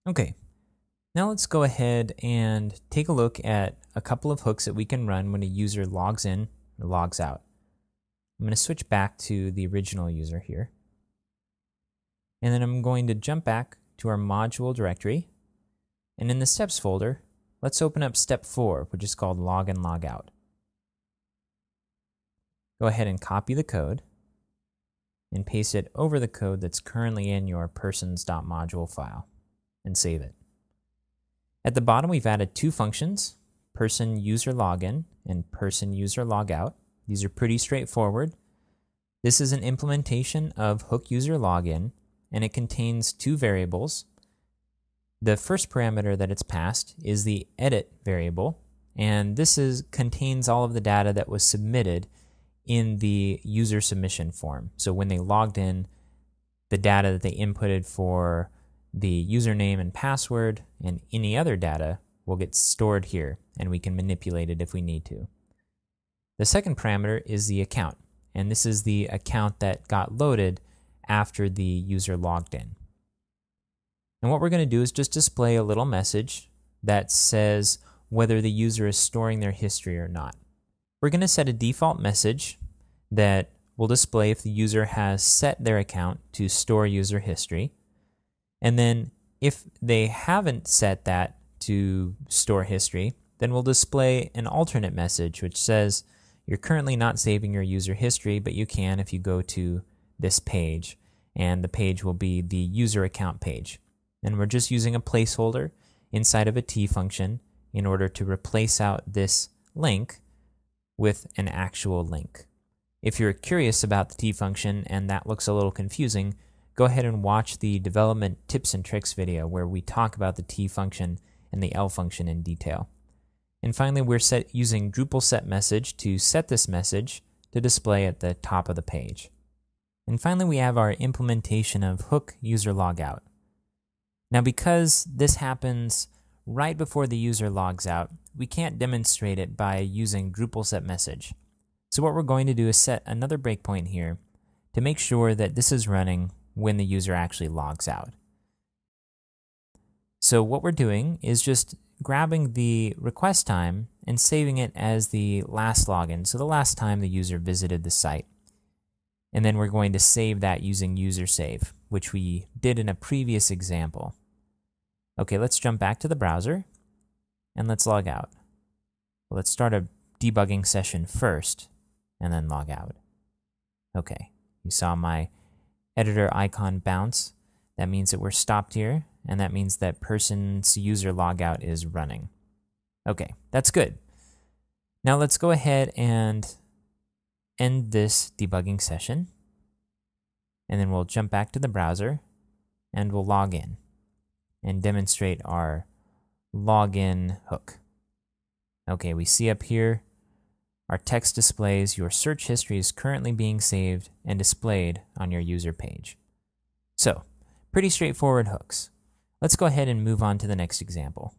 Okay, now let's go ahead and take a look at a couple of hooks that we can run when a user logs in or logs out. I'm going to switch back to the original user here. And then I'm going to jump back to our module directory. And in the steps folder, let's open up step 4, which is called log in, log out. Go ahead and copy the code and paste it over the code that's currently in your persons.module file and save it. At the bottom, we've added two functions, person user login and person user logout. These are pretty straightforward. This is an implementation of hook user login, and it contains two variables. The first parameter that it's passed is the edit variable, and this contains all of the data that was submitted in the user submission form. So when they logged in, the data that they inputted for the username and password and any other data will get stored here, and we can manipulate it if we need to. The second parameter is the account, and this is the account that got loaded after the user logged in. And what we're going to do is just display a little message that says whether the user is storing their history or not. We're going to set a default message that will display if the user has set their account to store user history. And then if they haven't set that to store history, then we'll display an alternate message which says you're currently not saving your user history, but you can if you go to this page, and the page will be the user account page. And we're just using a placeholder inside of a T function in order to replace out this link with an actual link. If you're curious about the T function and that looks a little confusing, go ahead and watch the development tips and tricks video where we talk about the T function and the L function in detail. And finally, we're using Drupal set message to set this message to display at the top of the page. And finally, we have our implementation of hook user logout. Now, because this happens right before the user logs out, we can't demonstrate it by using Drupal set message. So what we're going to do is set another breakpoint here to make sure that this is running when the user actually logs out. So what we're doing is just grabbing the request time and saving it as the last login, so the last time the user visited the site. And then we're going to save that using user save, which we did in a previous example. Okay, let's jump back to the browser and let's log out. Let's start a debugging session first and then log out. Okay, you saw my editor icon bounce. That means that we're stopped here, and that means that person's user logout is running. Okay, that's good. Now let's go ahead and end this debugging session, and then we'll jump back to the browser and we'll log in and demonstrate our login hook. Okay, we see up here our text displays your search history is currently being saved and displayed on your user page. So, pretty straightforward hooks. Let's go ahead and move on to the next example.